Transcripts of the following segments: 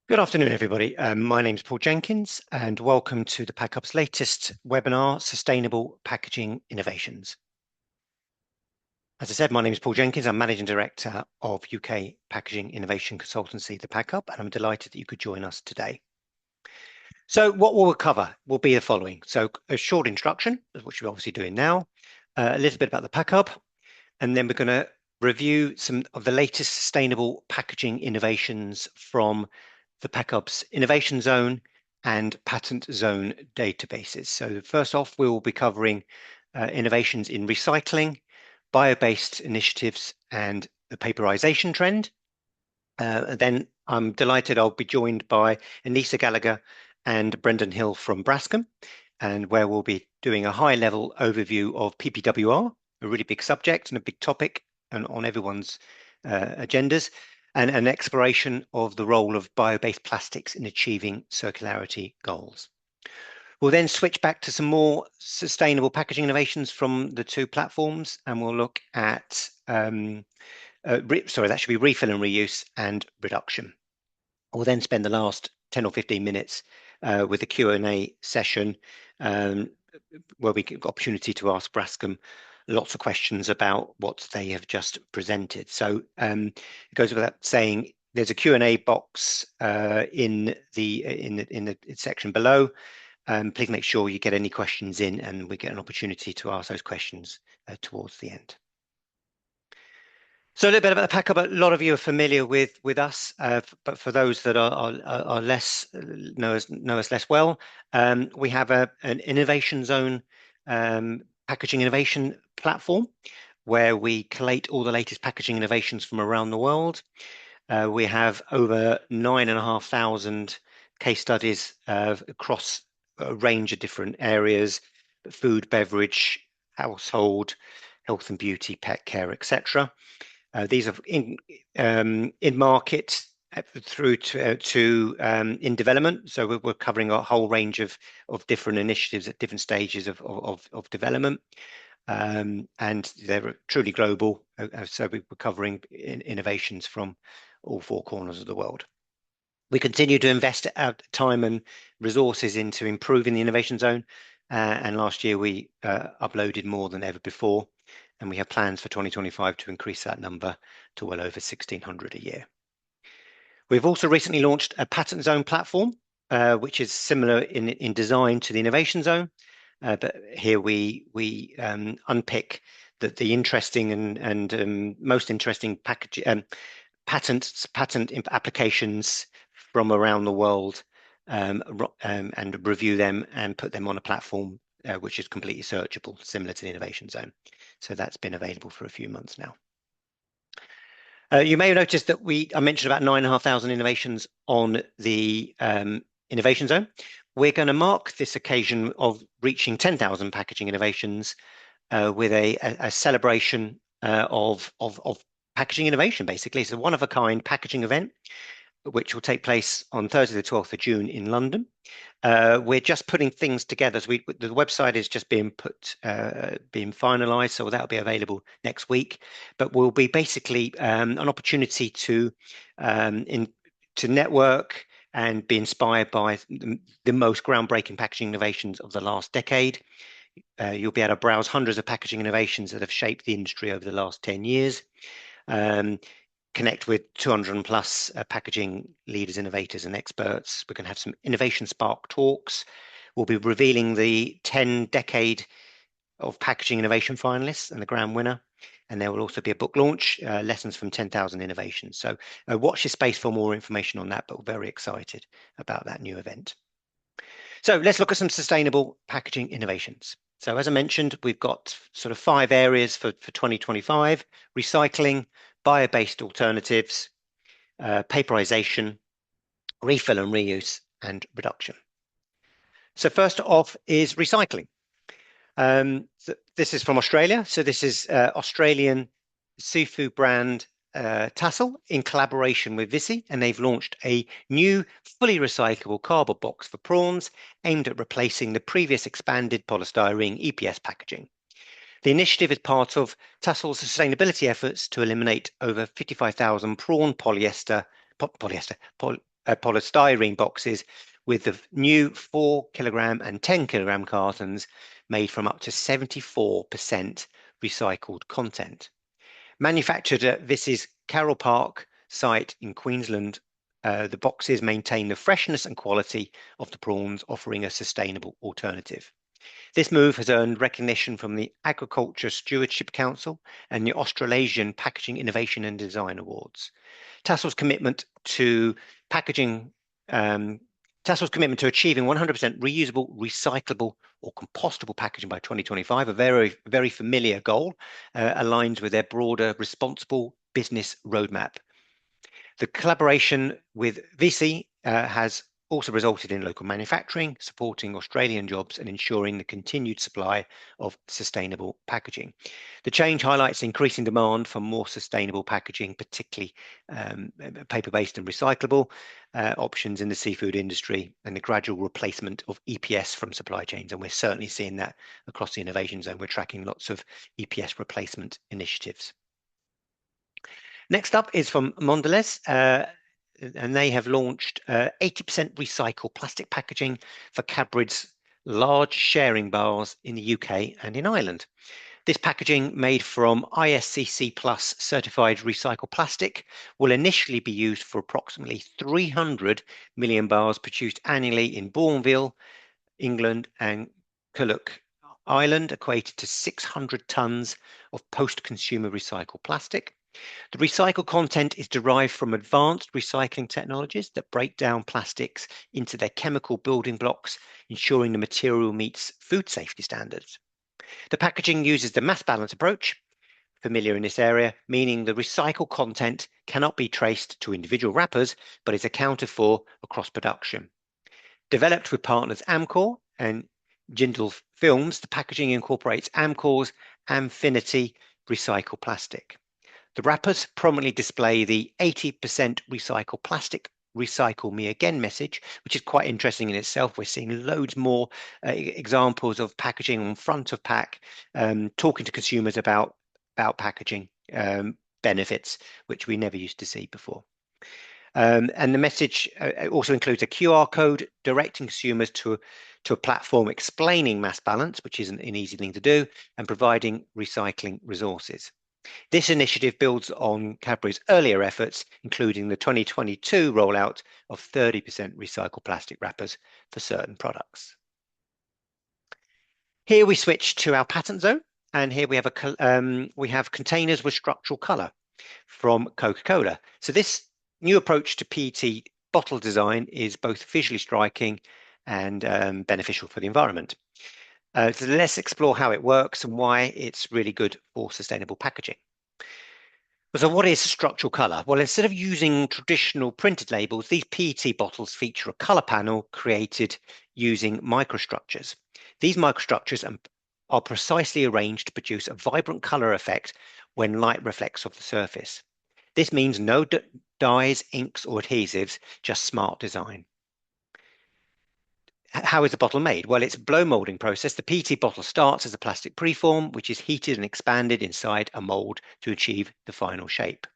Good afternoon, everybody. My name is Paul Jenkins, and welcome to the PackUp's latest webinar, Sustainable Packaging Innovations. As I said, my name is Paul Jenkins. I'm Managing Director of UK Packaging Innovation Consultancy, the PackUp, and I'm delighted that you could join us today. So what we'll cover will be the following. So a short introduction, which we're obviously doing now, a little bit about the PackUp, and then we're going to review some of the latest sustainable packaging innovations from the PackUp's Innovation Zone and Patent Zone databases. So first off, we will be covering innovations in recycling, bio-based initiatives, and the paperisation trend. Then I'm delighted I'll be joined by Anisa Gallagher and Brendan Hill from Braskem, and where we'll be doing a high-level overview of PPWR, a really big subject and a big topic and on everyone's agendas, and an exploration of the role of bio-based plastics in achieving circularity goals. We'll then switch back to some more sustainable packaging innovations from the two platforms, and we'll look at, that should be refill and reuse and reduction. We'll then spend the last 10 or 15 minutes with a Q&A session where we get the opportunity to ask Braskem lots of questions about what they have just presented. So it goes without saying, there's a Q&A box in the section below. Please make sure you get any questions in, and we get an opportunity to ask those questions towards the end. So a little bit about the PackUp. A lot of you are familiar with us, but for those that are less know us less well, we have an Innovation Zone packaging innovation platform where we collate all the latest packaging innovations from around the world. We have over 9,500 case studies across a range of different areas: food, beverage, household, health and beauty, pet care, etc. These are in market through to in development. So we're covering a whole range of different initiatives at different stages of development. And they're truly global. So we're covering innovations from all four corners of the world. We continue to invest our time and resources into improving the Innovation Zone. And last year we uploaded more than ever before. And we have plans for 2025 to increase that number to well over 1,600 a year. We've also recently launched a Patent Zone platform, which is similar in design to the Innovation Zone. But here we unpick the interesting and most interesting patent applications from around the world, and review them and put them on a platform which is completely searchable, similar to the Innovation Zone. So that's been available for a few months now. You may have noticed that I mentioned about 9,500 innovations on the Innovation Zone. We're going to mark this occasion of reaching 10,000 packaging innovations with a celebration of packaging innovation, basically. It's a one-of-a-kind packaging event, which will take place on Thursday, the 12th of June in London. We're just putting things together. So the website is just being finalised, so that'll be available next week. But will be basically an opportunity to network and be inspired by the most groundbreaking packaging innovations of the last decade. You'll be able to browse hundreds of packaging innovations that have shaped the industry over the last 10 years. Connect with 200 plus packaging leaders, innovators, and experts. We're going to have some Innovation Spark talks. We'll be revealing the 10-decade of packaging innovation finalists and the grand winner. And there will also be a book launch, Lessons from 10,000 Innovations. So watch this space for more information on that, but we're very excited about that new event. So let's look at some sustainable packaging innovations. So as I mentioned, we've got sort of 5 areas for 2025: recycling, bio-based alternatives, paperisation, refill and reuse, and reduction. So first off is recycling. This is from Australia. So this is Australian seafood brand Tassal in collaboration with Visi, and they've launched a new fully recyclable cardboard box for prawns aimed at replacing the previous expanded polystyrene EPS packaging. The initiative is part of Tassal's sustainability efforts to eliminate over 55,000 prawn polyester polystyrene boxes with the new 4 kilogram and 10 kilogram cartons made from up to 74% recycled content. Manufactured at Vis's Carroll Park site in Queensland, the boxes maintain the freshness and quality of the prawns, offering a sustainable alternative. This move has earned recognition from the Agriculture Stewardship Council and the Australasian Packaging Innovation and Design Awards. Tassel's commitment to packaging, Tassel's commitment to achieving 100% reusable, recyclable, or compostable packaging by 2025, a very, very familiar goal, aligns with their broader responsible business roadmap. The collaboration with VC has also resulted in local manufacturing, supporting Australian jobs and ensuring the continued supply of sustainable packaging. The change highlights increasing demand for more sustainable packaging, particularly paper-based and recyclable options in the seafood industry, and the gradual replacement of EPS from supply chains. And we're certainly seeing that across the innovation zone. We're tracking lots of EPS replacement initiatives. Next up is from Mondelez, and they have launched 80% recycled plastic packaging for Cadbury's large sharing bars in the UK and in Ireland. This packaging, made from ISCC Plus certified recycled plastic, will initially be used for approximately 300 million bars produced annually in Bourneville, England, and Culloch, Ireland, equated to 600 tons of post-consumer recycled plastic. The recycled content is derived from advanced recycling technologies that break down plastics into their chemical building blocks, ensuring the material meets food safety standards. The packaging uses the mass balance approach, familiar in this area, meaning the recycled content cannot be traced to individual wrappers, but is accounted for across production. Developed with partners Amcor and Jindal Films, the packaging incorporates Amcor's Amfinity recycled plastic. The wrappers prominently display the 80% recycled plastic, recycle me again message, which is quite interesting in itself. We're seeing loads more examples of packaging on front of pack, talking to consumers about packaging benefits, which we never used to see before. And the message also includes a QR code directing consumers to a platform explaining mass balance, which isn't an easy thing to do, and providing recycling resources. This initiative builds on Cadbury's earlier efforts, including the 2022 rollout of 30% recycled plastic wrappers for certain products. Here we switch to our patent zone, and here we have containers with structural color from Coca-Cola. So this new approach to PET bottle design is both visually striking and beneficial for the environment. So let's explore how it works and why it's really good for sustainable packaging. So what is structural color? Well, instead of using traditional printed labels, these PET bottles feature a color panel created using microstructures. These microstructures are precisely arranged to produce a vibrant color effect when light reflects off the surface. This means no dyes, inks, or adhesives, just smart design. How is the bottle made? Well, it's a blow molding process. The PET bottle starts as a plastic preform, which is heated and expanded inside a mold to achieve the final shape.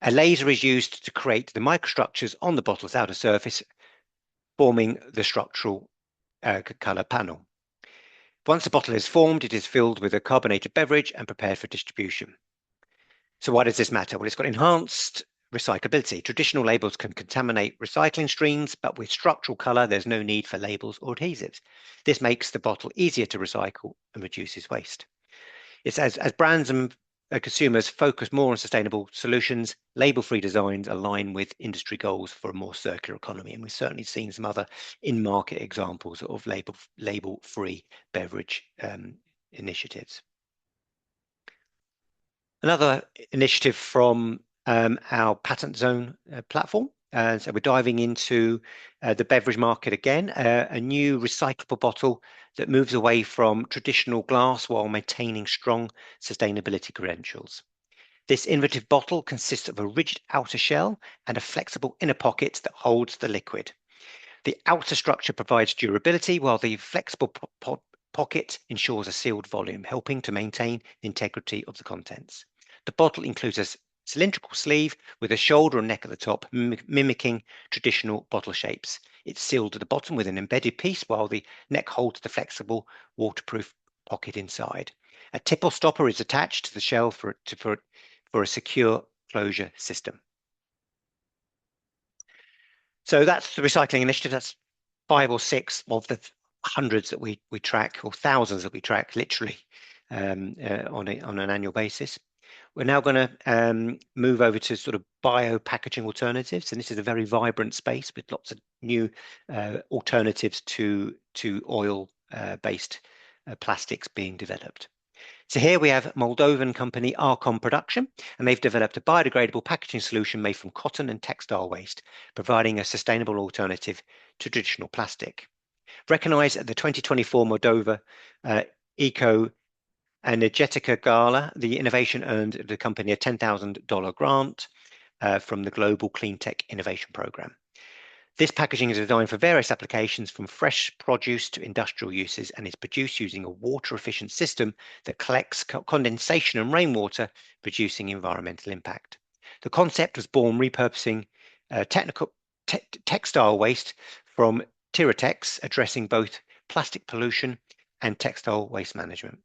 A laser is used to create the microstructures on the bottle's outer surface, forming the structural color panel. Once the bottle is formed, it is filled with a carbonated beverage and prepared for distribution. So why does this matter? Well, it's got enhanced recyclability. Traditional labels can contaminate recycling streams, but with structural color, there's no need for labels or adhesives. This makes the bottle easier to recycle and reduces waste. It's as brands and consumers focus more on sustainable solutions, label-free designs align with industry goals for a more circular economy. And we've certainly seen some other in-market examples of label-free beverage initiatives. Another initiative from our patent zone platform. So we're diving into the beverage market again, a new recyclable bottle that moves away from traditional glass while maintaining strong sustainability credentials. This innovative bottle consists of a rigid outer shell and a flexible inner pocket that holds the liquid. The outer structure provides durability, while the flexible pocket ensures a sealed volume, helping to maintain the integrity of the contents. The bottle includes a cylindrical sleeve with a shoulder and neck at the top, mimicking traditional bottle shapes. It's sealed at the bottom with an embedded piece, while the neck holds the flexible, waterproof pocket inside. A tipple stopper is attached to the shell for a secure closure system. So that's the recycling initiative. That's 5 or 6 of the hundreds that we track, or thousands that we track, literally, on an annual basis. We're now going to move over to sort of bio packaging alternatives, and this is a very vibrant space with lots of new alternatives to oil based plastics being developed. So here we have Moldovan company Arcom Production, and they've developed a biodegradable packaging solution made from cotton and textile waste, providing a sustainable alternative to traditional plastic. Recognized at the 2024 Moldova Eco Energetica Gala, the innovation earned the company a $10,000 grant from the Global Clean Tech Innovation Program. This packaging is designed for various applications, from fresh produce to industrial uses, and is produced using a water-efficient system that collects condensation and rainwater, reducing environmental impact. The concept was born repurposing textile waste from Tiratex, addressing both plastic pollution and textile waste management.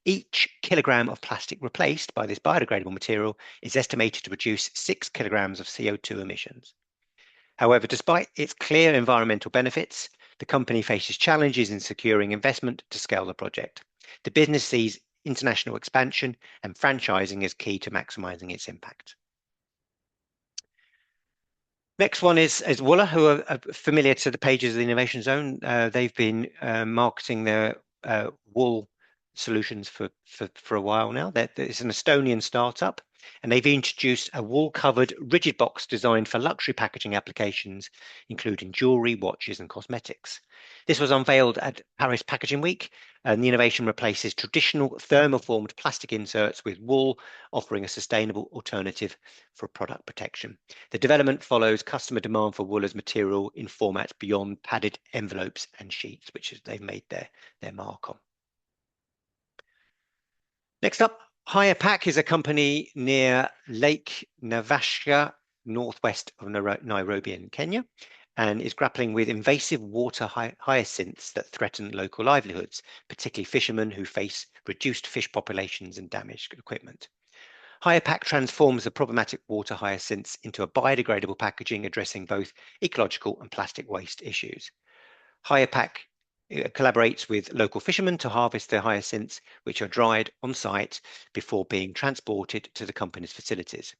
Each kilogram of plastic replaced by this biodegradable material is estimated to reduce 6 kilograms of CO2 emissions. However, despite its clear environmental benefits, the company faces challenges in securing investment to scale the project. The business sees international expansion and franchising as key to maximizing its impact. Next one is Wooler, who are familiar to the pages of the Innovation Zone. They've been marketing their wool solutions for a while now. It's an Estonian startup, and they've introduced a wool-covered rigid box designed for luxury packaging applications, including jewelry, watches, and cosmetics. This was unveiled at Paris Packaging Week, and the innovation replaces traditional thermoformed plastic inserts with wool, offering a sustainable alternative for product protection. The development follows customer demand for wool as material in formats beyond padded envelopes and sheets, which they've made their mark on. Next up, Pack is a company near Lake Naivasha, northwest of Nairobi in Kenya, and is grappling with invasive water hyacinths that threaten local livelihoods, particularly fishermen who face reduced fish populations and damaged equipment. Pack transforms the problematic water hyacinths into a biodegradable packaging addressing both ecological and plastic waste issues. Pack collaborates with local fishermen to harvest the hyacinths, which are dried on site before being transported to the company's facilities.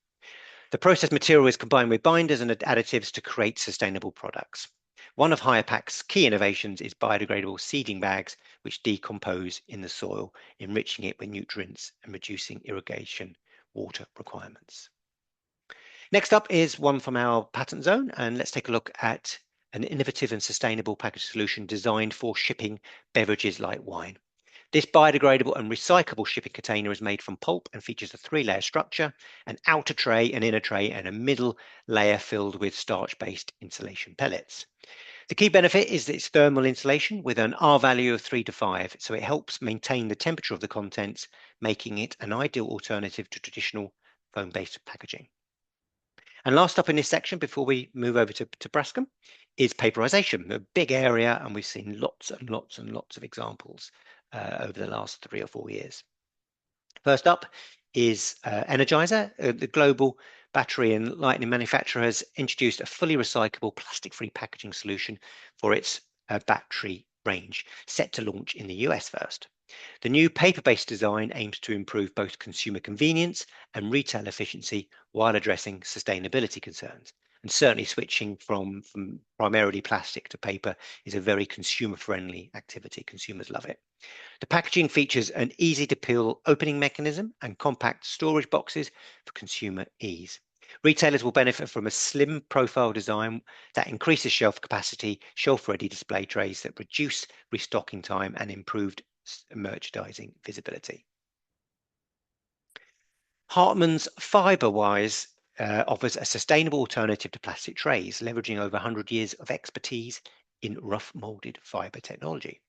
The processed material is combined with binders and additives to create sustainable products. One of Pack's key innovations is biodegradable seeding bags, which decompose in the soil, enriching it with nutrients and reducing irrigation water requirements. Next up is one from our patent zone, and let's take a look at an innovative and sustainable packaging solution designed for shipping beverages like wine. This biodegradable and recyclable shipping container is made from pulp and features a 3-layer structure, an outer tray, an inner tray, and a middle layer filled with starch-based insulation pellets. The key benefit is its thermal insulation with an R value of 3 to 5, so it helps maintain the temperature of the contents, making it an ideal alternative to traditional foam-based packaging. And last up in this section, before we move over to Braskem, is paperisation, a big area, and we've seen lots and lots and lots of examples over the last 3 or 4 years. First up is Energizer. The global battery and lighting manufacturer has introduced a fully recyclable plastic-free packaging solution for its battery range, set to launch in the US first. The new paper-based design aims to improve both consumer convenience and retail efficiency while addressing sustainability concerns. And certainly switching from primarily plastic to paper is a very consumer-friendly activity. Consumers love it. The packaging features an easy-to-peel opening mechanism and compact storage boxes for consumer ease. Retailers will benefit from a slim profile design that increases shelf capacity, shelf-ready display trays that reduce restocking time, and improved merchandising visibility. Hartmann's Fiberwise offers a sustainable alternative to plastic trays, leveraging over 100 years of expertise in rough molded fiber technology.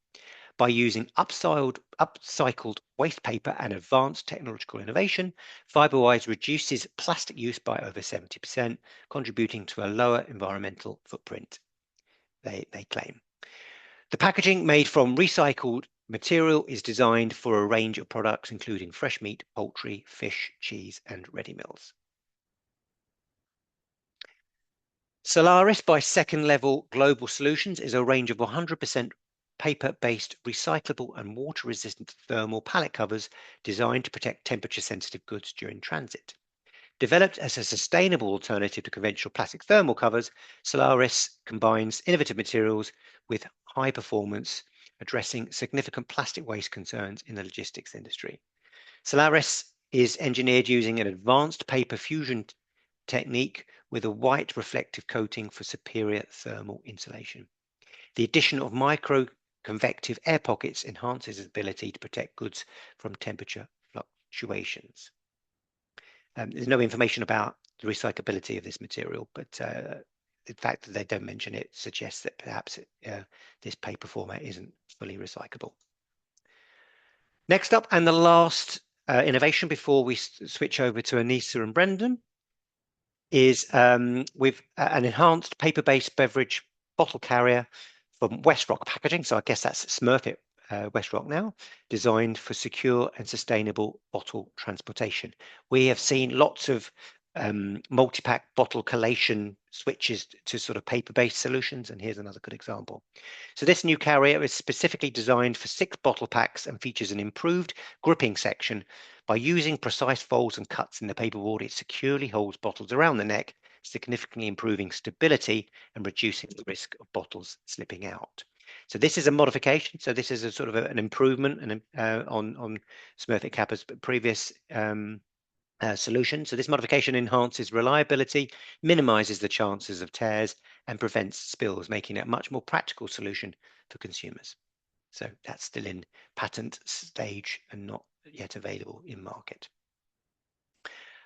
By using upcycled waste paper and advanced technological innovation, Fiberwise reduces plastic use by over 70%, contributing to a lower environmental footprint, they claim. The packaging made from recycled material is designed for a range of products, including fresh meat, poultry, fish, cheese, and ready meals. Solaris by Second Level Global Solutions is a range of 100% paper-based recyclable and water-resistant thermal pallet covers designed to protect temperature-sensitive goods during transit. Developed as a sustainable alternative to conventional plastic thermal covers, Solaris combines innovative materials with high performance, addressing significant plastic waste concerns in the logistics industry. Solaris is engineered using an advanced paper fusion technique with a white reflective coating for superior thermal insulation. The addition of micro-convective air pockets enhances its ability to protect goods from temperature fluctuations. There's no information about the recyclability of this material, but the fact that they don't mention it suggests that perhaps this paper format isn't fully recyclable. Next up, and the last innovation before we switch over to Anisa and Brendan, is with an enhanced paper-based beverage bottle carrier from Westrock Packaging. So I guess that's Smurfit Westrock now, designed for secure and sustainable bottle transportation. We have seen lots of multi-pack bottle collation switches to sort of paper-based solutions, and here's another good example. So this new carrier is specifically designed for 6 bottle packs and features an improved gripping section. By using precise folds and cuts in the paperboard, it securely holds bottles around the neck, significantly improving stability and reducing the risk of bottles slipping out. So this is a modification. So this is a sort of an improvement on Smurfit Kappa's previous solution. So this modification enhances reliability, minimizes the chances of tears, and prevents spills, making it a much more practical solution for consumers. So that's still in patent stage and not yet available in market.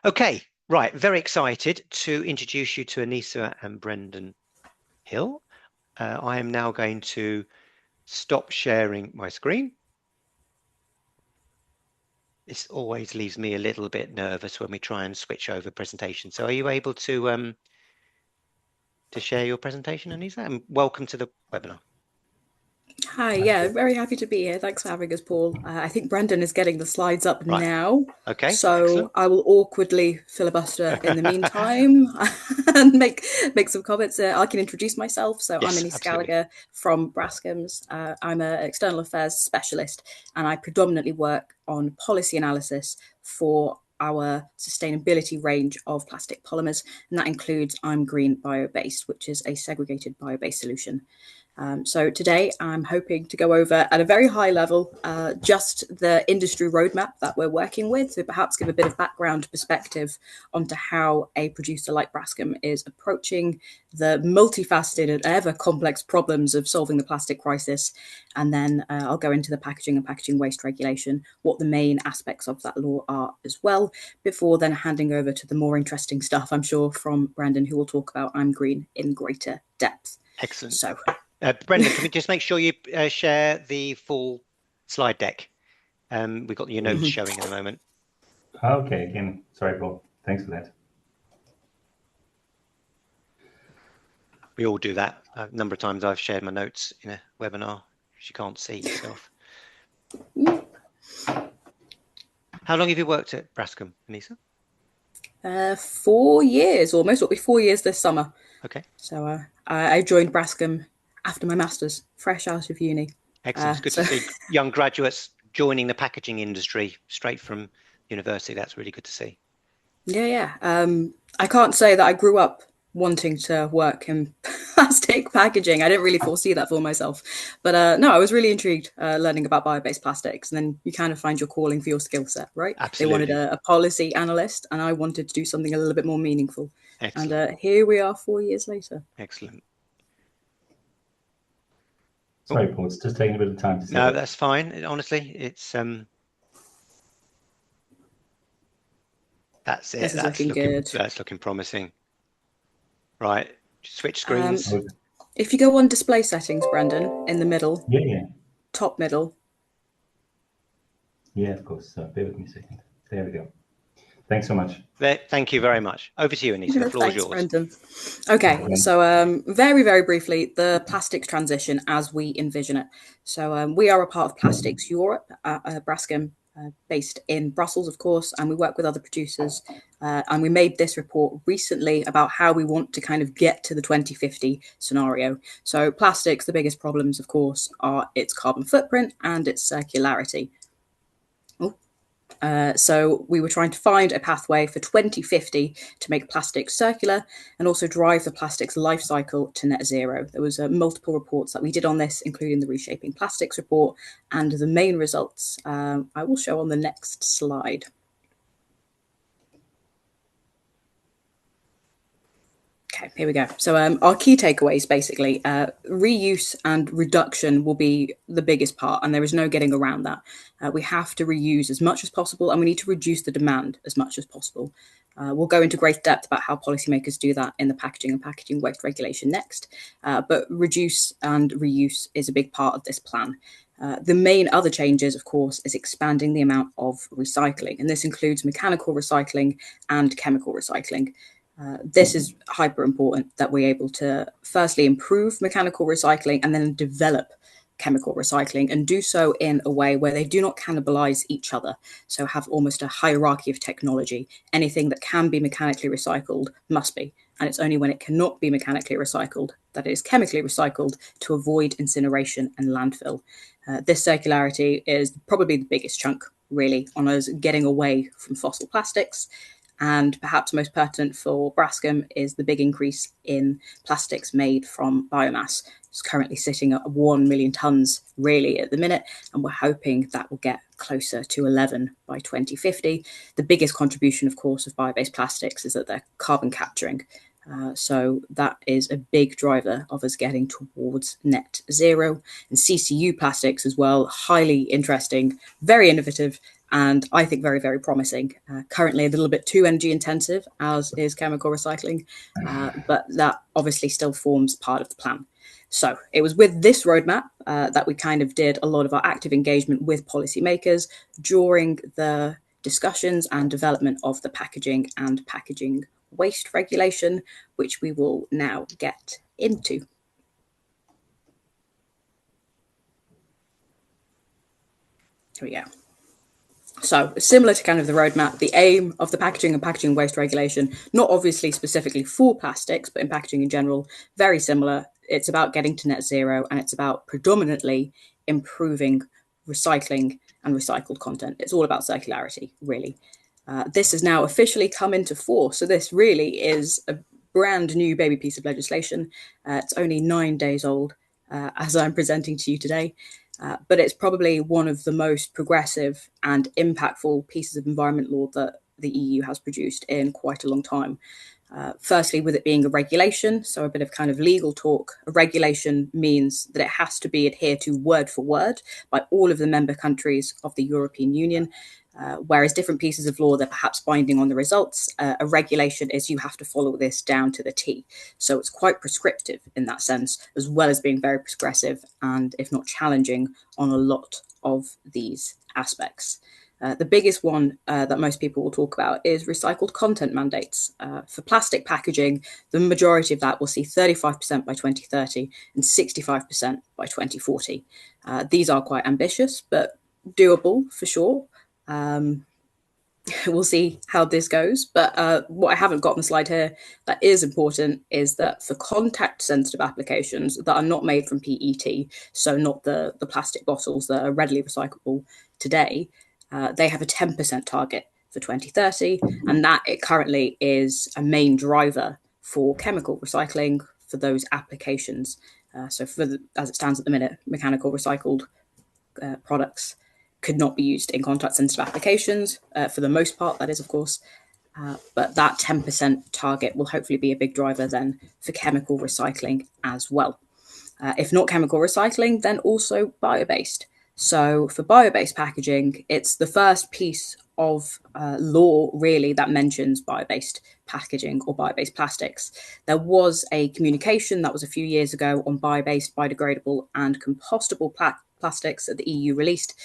Okay, right, very excited to introduce you to Anisa and Brendan Hill. I am now going to stop sharing my screen. This always leaves me a little bit nervous when we try and switch over presentation. So are you able to share your presentation, Anisa? And welcome to the webinar. Hi, yeah, very happy to be here. Thanks for having us, Paul. I think Brendan is getting the slides up now. Okay, so excellent. I will awkwardly filibuster in the meantime and make some comments. I can introduce myself. So Yes, I'm Anisa absolutely. Gallagher from Braskems. I'm an external affairs specialist, and I predominantly work on policy analysis for our sustainability range of plastic polymers, and that includes I'm Green Bio-Based, which is a segregated bio-based solution. So today I'm hoping to go over at a very high level just the industry roadmap that we're working with, so perhaps give a bit of background perspective onto how a producer like Braskem is approaching the multifaceted and ever complex problems of solving the plastic crisis. And then I'll go into the packaging and packaging waste regulation, what the main aspects of that law are as well, before then handing over to the more interesting stuff, I'm sure, from Brandon, who will talk about I'm Green in greater depth. Excellent. So Brendan, can we just make sure you share the full slide deck? We've got your notes showing at the moment. Okay, again, sorry, Paul. Thanks for that. We all do that. A number of times I've shared my notes in a webinar. You can't see yourself. How long have you worked at Braskem, Anisa? 4 years almost. It'll be 4 years this summer. Okay. So I joined Braskem after my master's, fresh out of uni. Excellent. It's good to see young graduates joining the packaging industry straight from university. That's really good to see. Yeah. I can't say that I grew up wanting to work in plastic packaging. I didn't really foresee that for myself. But no, I was really intrigued learning about bio-based plastics. And then you kind of find your calling for your skill set, right? Absolutely. They wanted a policy analyst, and I wanted to do something a little bit more meaningful. Excellent. And here we are 4 years later. Excellent. Sorry, Paul, it's just taking a bit of time to set No, up. that's fine. Honestly, it's that's it. That's looking good. That's looking promising. Right, switch screens. If you go on display settings, Brendan, in the middle. Yeah. top middle. Yeah, of course. Bear with me a second. There we go. Thanks so much. Thank you very much. Over to you, Anisa. The floor is yours. Brendan. Okay, so very, very briefly, the plastics transition as we envision it. So we are a part of Plastics Europe at Braskem, based in Brussels, of course, and we work with other producers. And we made this report recently about how we want to kind of get to the 2050 scenario. So plastics, the biggest problems, of course, are its carbon footprint and its circularity. So we were trying to find a pathway for 2050 to make plastics circular and also drive the plastics life cycle to net zero. There was multiple reports that we did on this, including the Reshaping Plastics report, and the main results I will show on the next slide. Okay, here we go. So our key takeaways, basically, reuse and reduction will be the biggest part, and there is no getting around that. We have to reuse as much as possible, and we need to reduce the demand as much as possible. We'll go into great depth about how policymakers do that in the packaging and packaging waste regulation next, but reduce and reuse is a big part of this plan. The main other changes, of course, is expanding the amount of recycling, and this includes mechanical recycling and chemical recycling. This is hyper important that we're able to firstly improve mechanical recycling and then develop chemical recycling, and do so in a way where they do not cannibalize each other. So have almost a hierarchy of technology. Anything that can be mechanically recycled must be, and it's only when it cannot be mechanically recycled that it is chemically recycled to avoid incineration and landfill. This circularity is probably the biggest chunk, really, on us getting away from fossil plastics. And perhaps most pertinent for Braskem is the big increase in plastics made from biomass. It's currently sitting at 1 million tonnes really at the minute, and we're hoping that will get closer to 11 by 2050. The biggest contribution, of course, of bio-based plastics is that they're carbon capturing. So that is a big driver of us getting towards net zero. And CCU plastics as well, highly interesting, very innovative, and I think very, very promising. Currently a little bit too energy intensive, as is chemical recycling, but that obviously still forms part of the plan. So it was with this roadmap that we kind of did a lot of our active engagement with policymakers during the discussions and development of the packaging and packaging waste regulation, which we will now get into. Here we go. So similar to kind of the roadmap, the aim of the packaging and packaging waste regulation, not obviously specifically for plastics, but in packaging in general, very similar. It's about getting to net zero, and it's about predominantly improving recycling and recycled content. It's all about circularity, really. This has now officially come into force. So this really is a brand new baby piece of legislation. It's only 9 days old as I'm presenting to you today. But it's probably one of the most progressive and impactful pieces of environment law that the EU has produced in quite a long time. Firstly, with it being a regulation, so a bit of kind of legal talk, a regulation means that it has to be adhered to word for word by all of the member countries of the European Union. Whereas different pieces of law, they're perhaps binding on the results. A regulation is you have to follow this down to the T. So it's quite prescriptive in that sense, as well as being very progressive and, if not challenging, on a lot of these aspects. The biggest one that most people will talk about is recycled content mandates. For plastic packaging, the majority of that will see 35% by 2030 and 65% by 2040. These are quite ambitious, but doable for sure. We'll see how this goes. But what I haven't got on the slide here that is important is that for contact sensitive applications that are not made from PET, so not the plastic bottles that are readily recyclable today, they have a 10% target for 2030. And that it currently is a main driver for chemical recycling for those applications. So as it stands at the minute, mechanical recycled products could not be used in contact sensitive applications for the most part, that is, of course. But that 10% target will hopefully be a big driver then for chemical recycling as well. If not chemical recycling, then also bio-based. So for bio-based packaging, it's the first piece of law really that mentions bio-based packaging or bio-based plastics. There was a communication that was a few years ago on bio-based, biodegradable and compostable plastics that the EU released.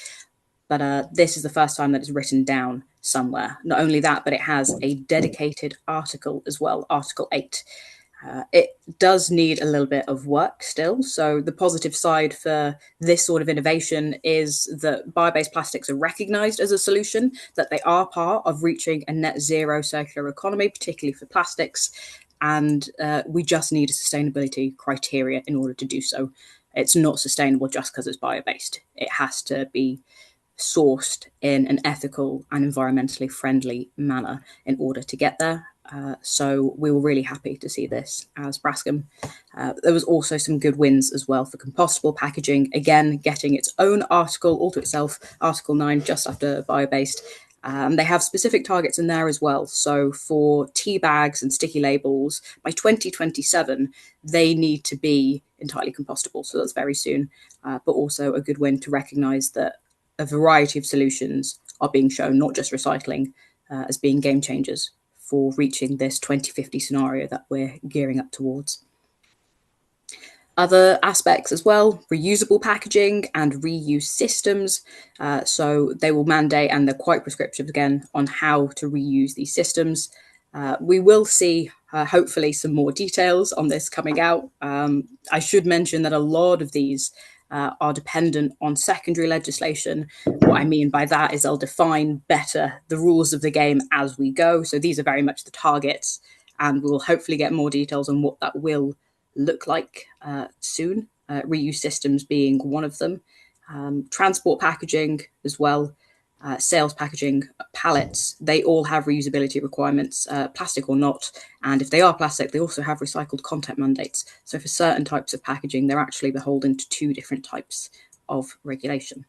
But this is the first time that it's written down somewhere. Not only that, but it has a dedicated article as well, Article 8. It does need a little bit of work still. So the positive side for this sort of innovation is that bio-based plastics are recognised as a solution, that they are part of reaching a net zero circular economy, particularly for plastics. And we just need a sustainability criteria in order to do so. It's not sustainable just because it's bio-based. It has to be sourced in an ethical and environmentally friendly manner in order to get there. So we were really happy to see this as Braskem. There was also some good wins as well for compostable packaging, again getting its own article all to itself, Article 9, just after bio-based. They have specific targets in there as well. So for tea bags and sticky labels, by 2027, they need to be entirely compostable. So that's very soon, but also a good win to recognise that a variety of solutions are being shown, not just recycling, as being game changers for reaching this 2050 scenario that we're gearing up towards. Other aspects as well, reusable packaging and reuse systems. So they will mandate, and they're quite prescriptive again, on how to reuse these systems. We will see, hopefully, some more details on this coming out. I should mention that a lot of these are dependent on secondary legislation. What I mean by that is they'll define better the rules of the game as we go. So these are very much the targets, and we'll hopefully get more details on what that will look like soon. Reuse systems being one of them. Transport packaging as well. Sales packaging, pallets, they all have reusability requirements, plastic or not. And if they are plastic, they also have recycled content mandates. So for certain types of packaging, they're actually beholden to 2 different types of regulation.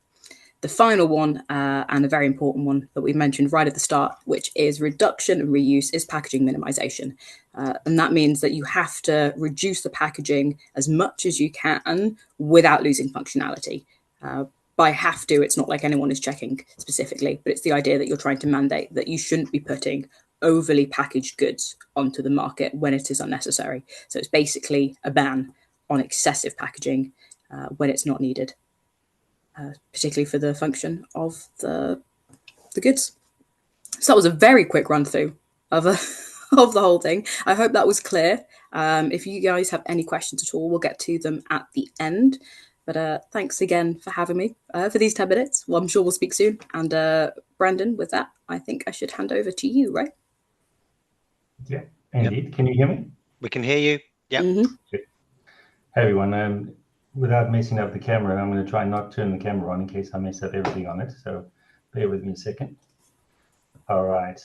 The final one, and a very important one that we mentioned right at the start, which is reduction and reuse, is packaging minimization. And that means that you have to reduce the packaging as much as you can without losing functionality. By have to, it's not like anyone is checking specifically, but it's the idea that you're trying to mandate that you shouldn't be putting overly packaged goods onto the market when it is unnecessary. So it's basically a ban on excessive packaging when it's not needed, particularly for the function of the goods. So that was a very quick run through of of the whole thing. I hope that was clear. If you guys have any questions at all, we'll get to them at the end. But thanks again for having me for these 10 minutes. Well, I'm sure we'll speak soon. And Brandon, with that, I think I should hand over to you, right? Yeah, indeed. Yep. Can you hear me? We can hear you. Yeah. Mm-hmm. Hey, everyone. Without messing up the camera, I'm going to try and not turn the camera on in case I mess up everything on it. So bear with me a second. All right.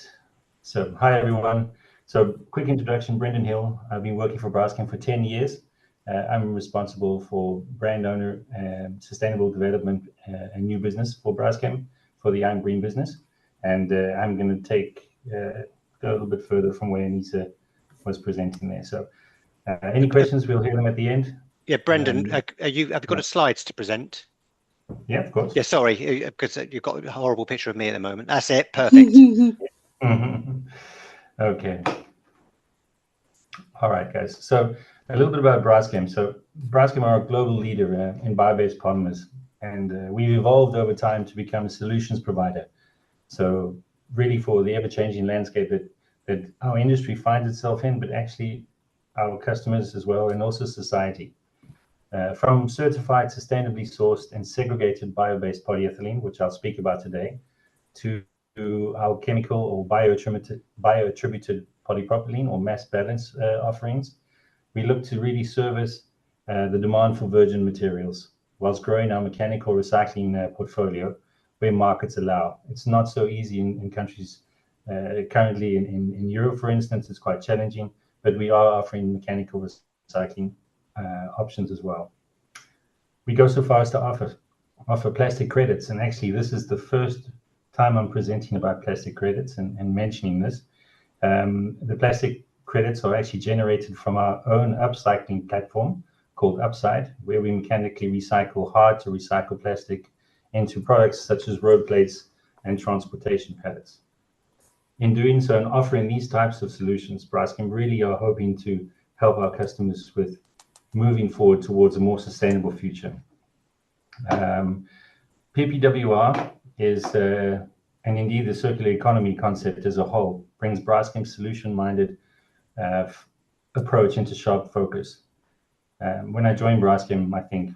So hi, everyone. So quick introduction, Brendan Hill. I've been working for Braskem for 10 years. I'm responsible for brand owner, sustainable development, and new business for Braskem for the I'm Green business. And I'm going to go a little bit further from where Anisa was presenting there. So any questions, we'll hear them at the end. Yeah, Brendan, have you got a slides to present? Yeah, of course. Yeah, sorry, because you've got a horrible picture of me at the moment. That's it. Perfect. Okay. All right, guys. So a little bit about Braskem. So Braskem are a global leader in bio-based polymers, and we've evolved over time to become a solutions provider. So really for the ever-changing landscape that our industry finds itself in, but actually our customers as well, and also society. From certified, sustainably sourced and segregated bio-based polyethylene, which I'll speak about today, to our chemical or bioattributed polypropylene or mass balance offerings, we look to really service the demand for virgin materials whilst growing our mechanical recycling portfolio where markets allow. It's not so easy in countries currently in Europe, for instance. It's quite challenging, but we are offering mechanical recycling options as well. We go so far as to offer plastic credits, and actually this is the first time I'm presenting about plastic credits and mentioning this. The plastic credits are actually generated from our own upcycling platform called Upside, where we mechanically recycle hard to recycle plastic into products such as road plates and transportation pallets. In doing so and offering these types of solutions, Braskem really are hoping to help our customers with moving forward towards a more sustainable future. PPWR is, and indeed the circular economy concept as a whole, brings Braskem's solution-minded approach into sharp focus. When I joined Braskem, I think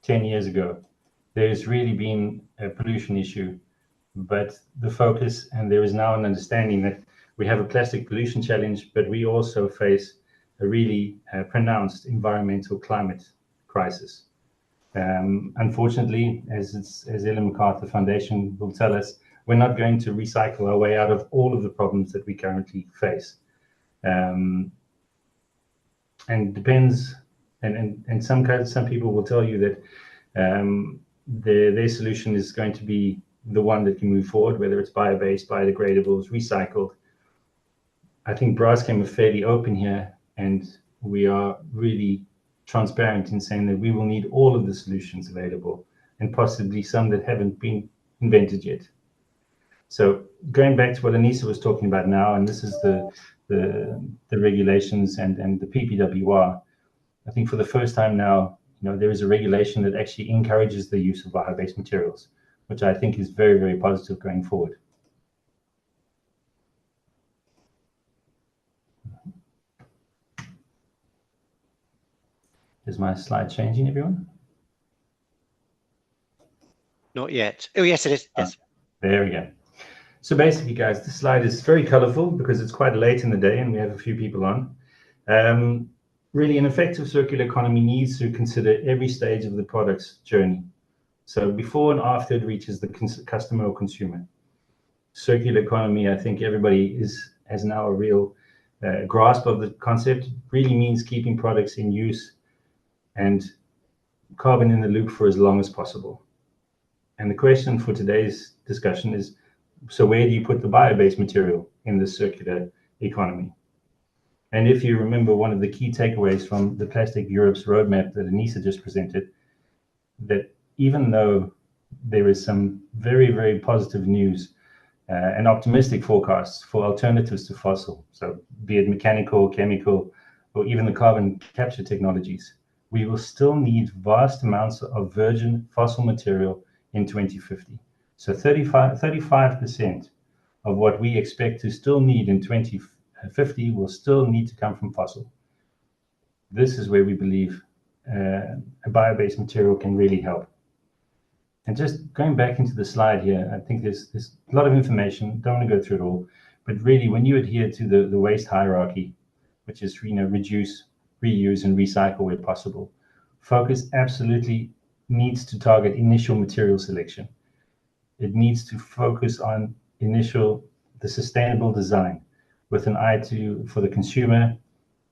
10 years ago, there's really been a pollution issue, but the focus, and there is now an understanding that we have a plastic pollution challenge, but we also face a really pronounced environmental climate crisis. Unfortunately, as Ellen MacArthur Foundation will tell us, we're not going to recycle our way out of all of the problems that we currently face. And depends, and some people will tell you that their solution is going to be the one that can move forward, whether it's bio-based, biodegradables, recycled. I think Braskem are fairly open here, and we are really transparent in saying that we will need all of the solutions available, and possibly some that haven't been invented yet. So going back to what Anisa was talking about now, and this is the regulations and the PPWR, I think for the first time now, there is a regulation that actually encourages the use of bio-based materials, which I think is very, very positive going forward. Is my slide changing, everyone? Not yet. Oh, yes, it is. Yes. There we go. So basically, guys, this slide is very colorful because it's quite late in the day and we have a few people on. Really, an effective circular economy needs to consider every stage of the product's journey. So before and after it reaches the customer or consumer. Circular economy, I think everybody has now a real grasp of the concept. It really means keeping products in use and carbon in the loop for as long as possible. And the question for today's discussion is, so where do you put the bio-based material in the circular economy? And if you remember one of the key takeaways from the Plastic Europe's roadmap that Anisa just presented, that even though there is some very, very positive news and optimistic forecasts for alternatives to fossil, so be it mechanical, chemical, or even the carbon capture technologies, we will still need vast amounts of virgin fossil material in 2050. So 35% of what we expect to still need in 2050 will still need to come from fossil. This is where we believe a bio-based material can really help. And just going back into the slide here, I think there's a lot of information, don't want to go through it all, but really when you adhere to the waste hierarchy, which is reduce, reuse, and recycle where possible, focus absolutely needs to target initial material selection. It needs to focus on the sustainable design with an eye for the consumer,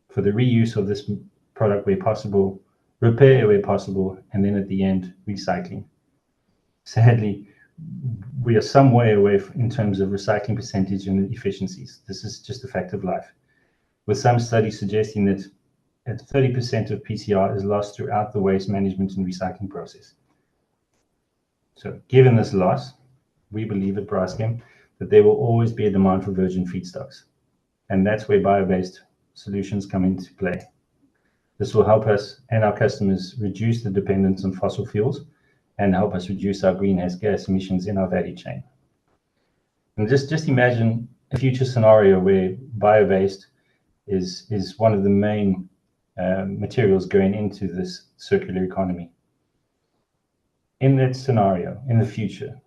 for the reuse of this product where possible, repair where possible, and then at the end, recycling. Sadly, we are some way away in terms of recycling percentage and efficiencies. This is just a fact of life, with some studies suggesting that 30% of PCR is lost throughout the waste management and recycling process. So given this loss, we believe at Braskem that there will always be a demand for virgin feedstocks. And that's where bio-based solutions come into play. This will help us and our customers reduce the dependence on fossil fuels and help us reduce our greenhouse gas emissions in our value chain. And just imagine a future scenario where bio-based is one of the main materials going into this circular economy. In that scenario, in the future,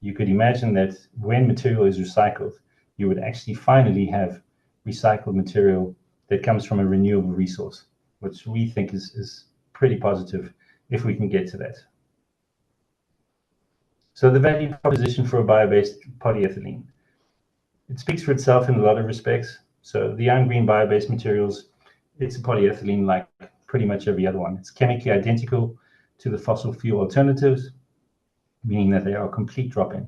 you could imagine that when material is recycled, you would actually finally have recycled material that comes from a renewable resource, which we think is pretty positive if we can get to that. So the value proposition for a bio-based polyethylene, it speaks for itself in a lot of respects. So the young green bio-based materials, it's a polyethylene like pretty much every other one. It's chemically identical to the fossil fuel alternatives, meaning that they are a complete drop-in.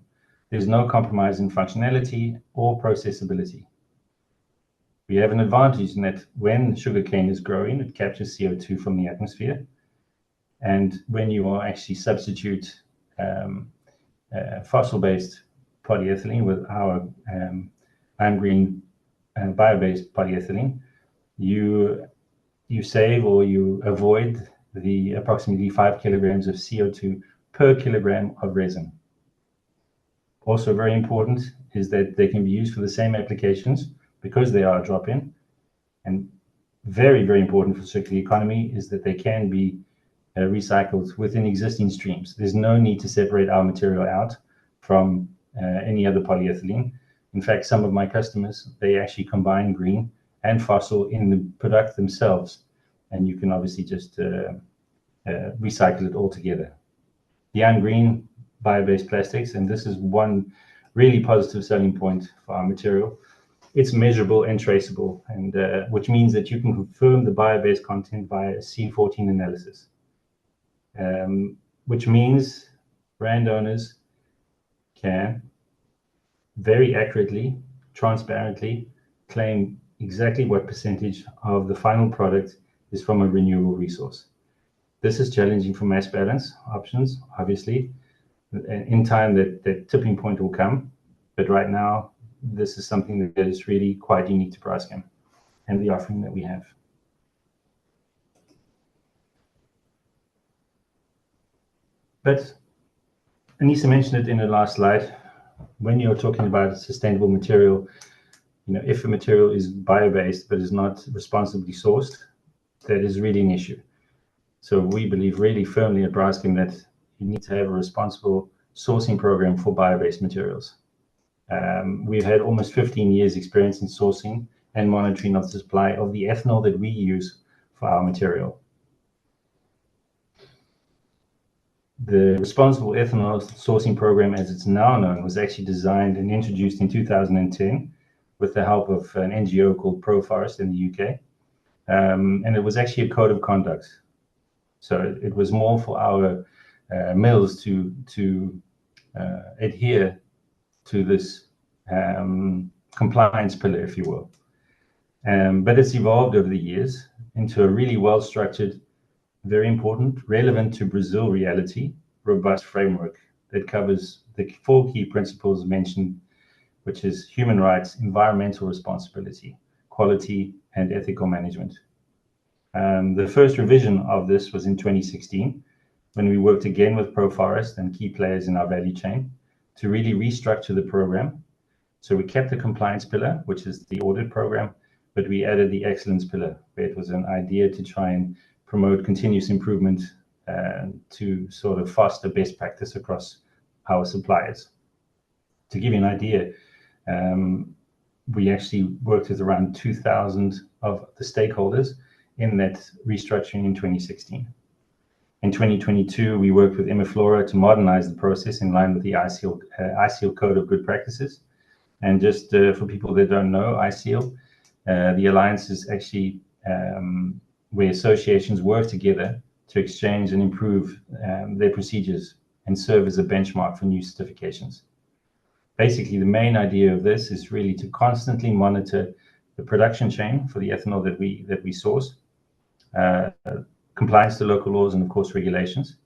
There's no compromise in functionality or processability. We have an advantage in that when sugarcane is growing, it captures CO2 from the atmosphere. And when you are actually substitute fossil-based polyethylene with our green bio-based polyethylene, you save or you avoid the approximately 5 kilograms of CO2 per kilogram of resin. Also very important is that they can be used for the same applications because they are a drop-in. And very, very important for circular economy is that they can be recycled within existing streams. There's no need to separate our material out from any other polyethylene. In fact, some of my customers, they actually combine green and fossil in the product themselves. And you can obviously just recycle it all together. The green bio-based plastics, and this is one really positive selling point for our material. It's measurable and traceable, and which means that you can confirm the bio-based content via a C14 analysis, which means brand owners can very accurately, transparently claim exactly what percentage of the final product is from a renewable resource. This is challenging for mass balance options, obviously. In time, that tipping point will come, but right now, this is something that is really quite unique to Braskem and the offering that we have. But Anisa mentioned it in the last slide. When you're talking about a sustainable material, if a material is bio-based but is not responsibly sourced, that is really an issue. So we believe really firmly at Braskem that you need to have a responsible sourcing program for bio-based materials. We've had almost 15 years experience in sourcing and monitoring of the supply of the ethanol that we use for our material. The responsible ethanol sourcing program, as it's now known, was actually designed and introduced in 2010 with the help of an NGO called ProForest in the UK. And it was actually a code of conduct. So it was more for our mills to adhere to this compliance pillar, if you will. But it's evolved over the years into a really well-structured, very important, relevant to Brazil reality, robust framework that covers the 4 key principles mentioned, which is human rights, environmental responsibility, quality, and ethical management. The first revision of this was in 2016, when we worked again with ProForest and key players in our value chain to really restructure the program. So we kept the compliance pillar, which is the audit program, but we added the excellence pillar, where it was an idea to try and promote continuous improvement to sort of foster best practice across our suppliers. To give you an idea, we actually worked with around 2,000 of the stakeholders in that restructuring in 2016. In 2022, we worked with Imiflora to modernize the process in line with the ISEAL Code of Good Practices. And just for people that don't know, ISEAL, the alliance is actually where associations work together to exchange and improve their procedures and serve as a benchmark for new certifications. Basically, the main idea of this is really to constantly monitor the production chain for the ethanol that we source, compliance to local laws and, of course, regulations.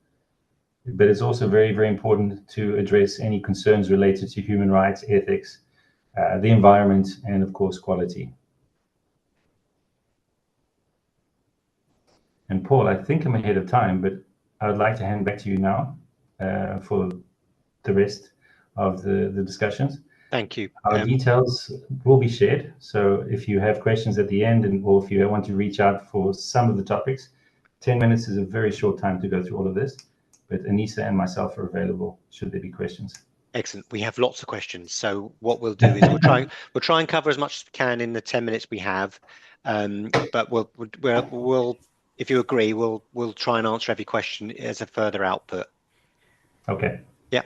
But it's also very, very important to address any concerns related to human rights, ethics, the environment, and, of course, quality. And Paul, I think I'm ahead of time, but I would like to hand back to you now for the rest of the discussions. Thank you. Our details will be shared. So if you have questions at the end, or if you want to reach out for some of the topics, 10 minutes is a very short time to go through all of this, but Anisa and myself are available should there be questions. Excellent. We have lots of questions. So what we'll do is we'll try and cover as much as we can in the 10 minutes we have. But we'll if you agree, we'll try and answer every question as a further output. Okay. Yeah.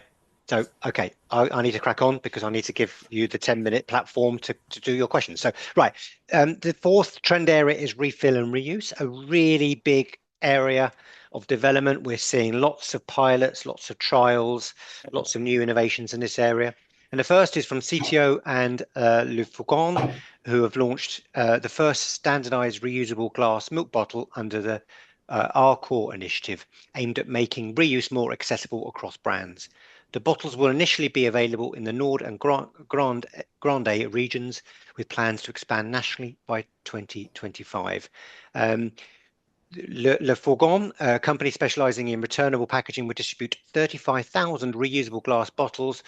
So, okay, I need to crack on because I need to give you the 10-minute platform to do your questions. So, right, the 4th trend area is refill and reuse, a really big area of development. We're seeing lots of pilots, lots of trials, lots of new innovations in this area. And the first is from CTO and Le Faucon, who have launched the first standardized reusable glass milk bottle under the Our Core initiative, aimed at making reuse more accessible across brands. The bottles will initially be available in the Nord and Grande regions, with plans to expand nationally by 2025. Le Fourgon, a company specializing in returnable packaging, will distribute 35,000 reusable glass bottles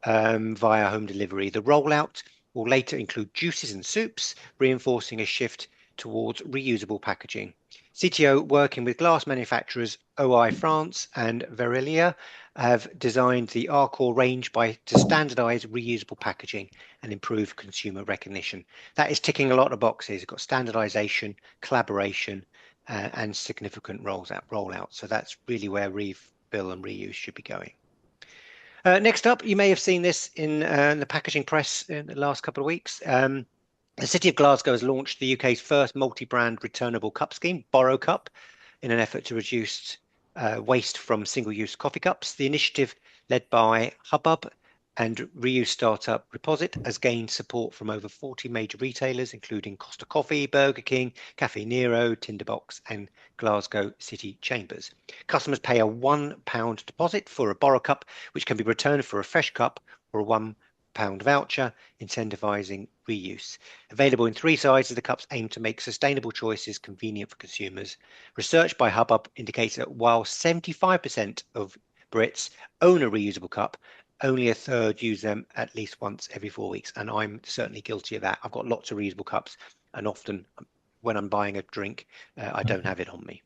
via home delivery. The rollout will later include juices and soups, reinforcing a shift towards reusable packaging. CTO, working with glass manufacturers OI France and Verilia, have designed the Arcor range to standardize reusable packaging and improve consumer recognition. That is ticking a lot of boxes. It's got standardization, collaboration, and significant rollout. So that's really where refill and reuse should be going. Next up, you may have seen this in the packaging press in the last couple of weeks. The City of Glasgow has launched the UK's first multi-brand returnable cup scheme, Borrow Cup, in an effort to reduce waste from single-use coffee cups. The initiative, led by Hubbub and reuse startup Reposit, has gained support from over 40 major retailers, including Costa Coffee, Burger King, Cafe Nero, Tinderbox, and Glasgow City Chambers. Customers pay a £1 deposit for a Borrow Cup, which can be returned for a fresh cup or a £1 voucher, incentivizing reuse. Available in 3 sizes, the cups aim to make sustainable choices convenient for consumers. Research by Hubbub indicates that while 75% of Brits own a reusable cup, only a third use them at least once every 4 weeks. And I'm certainly guilty of that. I've got lots of reusable cups, and often when I'm buying a drink, I don't have it on me.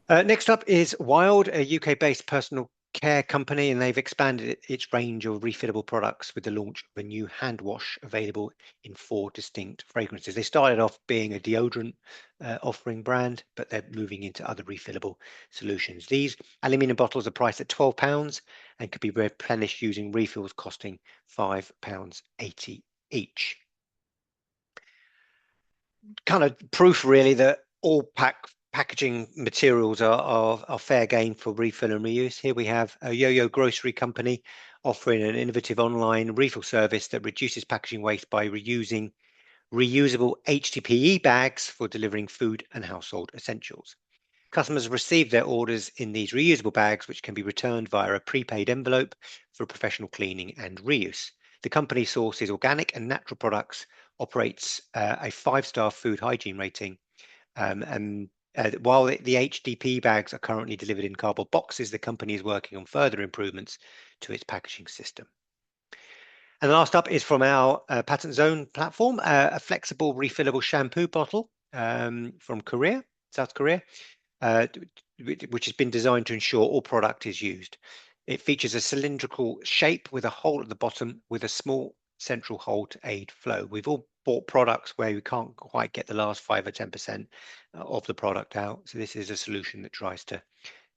Next up is Wild, a UK-based personal care company, and they've expanded its range of refillable products with the launch of a new hand wash available in 4 distinct fragrances. They started off being a deodorant offering brand, but they're moving into other refillable solutions. These aluminium bottles are priced at £12 and could be replenished using refills costing £5.80 each. Kind of proof really that all packaging materials are fair game for refill and reuse. Here we have a Yo-Yo grocery company offering an innovative online refill service that reduces packaging waste by reusing reusable HDPE bags for delivering food and household essentials. Customers receive their orders in these reusable bags, which can be returned via a prepaid envelope for professional cleaning and reuse. The company sources organic and natural products, operates a 5-star food hygiene rating, and while the HDPE bags are currently delivered in cardboard boxes, the company is working on further improvements to its packaging system. And last up is from our Patent Zone platform, a flexible refillable shampoo bottle from Korea, South Korea, which has been designed to ensure all product is used. It features a cylindrical shape with a hole at the bottom with a small central hole to aid flow. We've all bought products where we can't quite get the last 5 or 10% of the product out. So this is a solution that tries to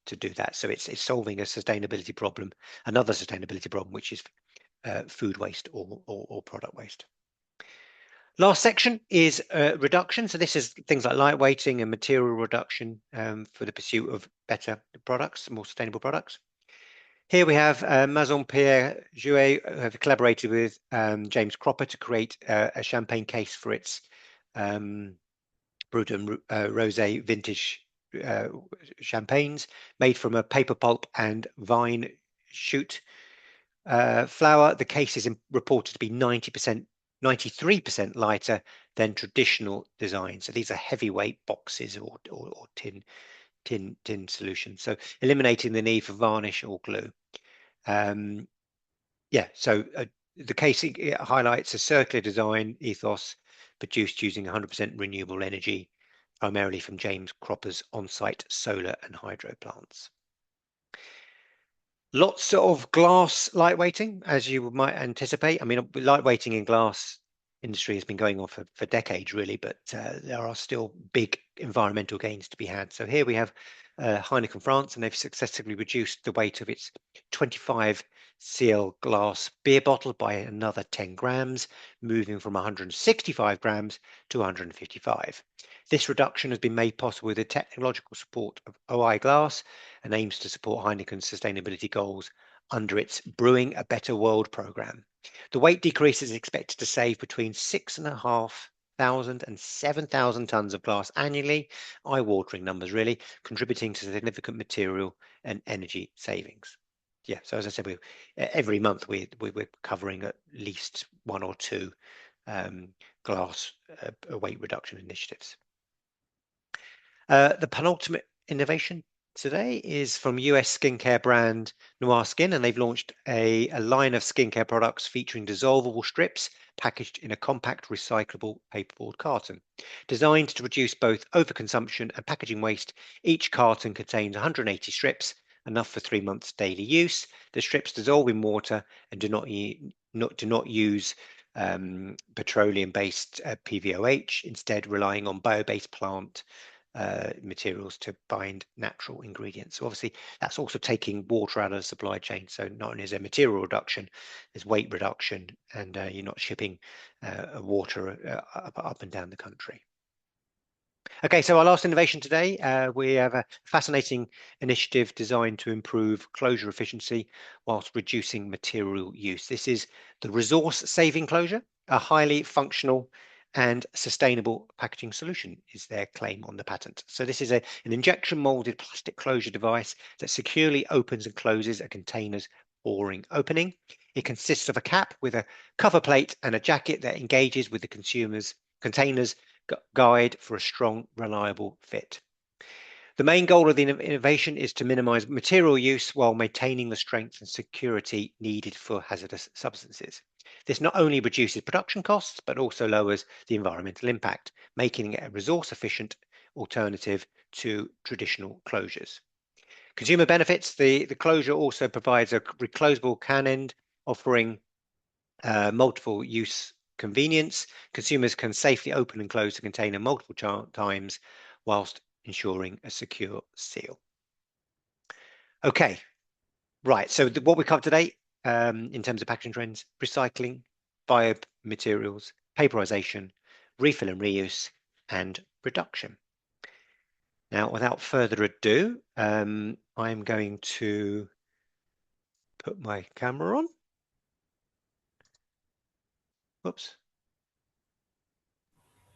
do that. So it's solving a sustainability problem, another sustainability problem, which is food waste or product waste. Last section is reduction. So this is things like lightweighting and material reduction for the pursuit of better products, more sustainable products. Here we have Maison Pierre Jouet have collaborated with James Cropper to create a champagne case for its Brut and Rosé vintage champagnes made from a paper pulp and vine shoot flour. The case is reported to be 93% lighter than traditional designs. So these are heavyweight boxes or tin solutions. So eliminating the need for varnish or glue. The case highlights a circular design ethos produced using 100% renewable energy, primarily from James Cropper's on-site solar and hydro plants. Lots of glass lightweighting, as you might anticipate. I mean, lightweighting in glass industry has been going on for decades, really, but there are still big environmental gains to be had. So here we have Heineken France, and they've successfully reduced the weight of its 25 cl glass beer bottle by another 10 grams, moving from 165 grams to 155. This reduction has been made possible with the technological support of OI Glass and aims to support Heineken's sustainability goals under its Brewing a Better World programme. The weight decrease is expected to save between 6,500 and 7,000 tonnes of glass annually, eye-watering numbers really, contributing to significant material and energy savings. Yeah, so as I said, every month we're covering at least 1 or 2 glass weight reduction initiatives. The penultimate innovation today is from US skincare brand Noir Skin, and they've launched a line of skincare products featuring dissolvable strips packaged in a compact recyclable paperboard carton. Designed to reduce both overconsumption and packaging waste, each carton contains 180 strips, enough for 3 months daily use. The strips dissolve in water and do not use petroleum-based PVOH, instead relying on bio-based plant materials to bind natural ingredients. So obviously that's also taking water out of the supply chain. So not only is there material reduction, there's weight reduction, and you're not shipping water up and down the country. Okay, so our last innovation today, we have a fascinating initiative designed to improve closure efficiency whilst reducing material use. This is the resource-saving closure, a highly functional and sustainable packaging solution is their claim on the patent. So this is an injection molded plastic closure device that securely opens and closes a container's pouring opening. It consists of a cap with a cover plate and a jacket that engages with the container's guide for a strong, reliable fit. The main goal of the innovation is to minimize material use while maintaining the strength and security needed for hazardous substances. This not only reduces production costs, but also lowers the environmental impact, making it a resource-efficient alternative to traditional closures. Consumer benefits: the closure also provides a reclosable can end, offering multiple use convenience. Consumers can safely open and close the container multiple times whilst ensuring a secure seal. Okay, right, so what we covered today in terms of packaging trends: recycling, biomaterials, paperisation, refill and reuse, and reduction. Now, without further ado, I'm going to put my camera on. Whoops.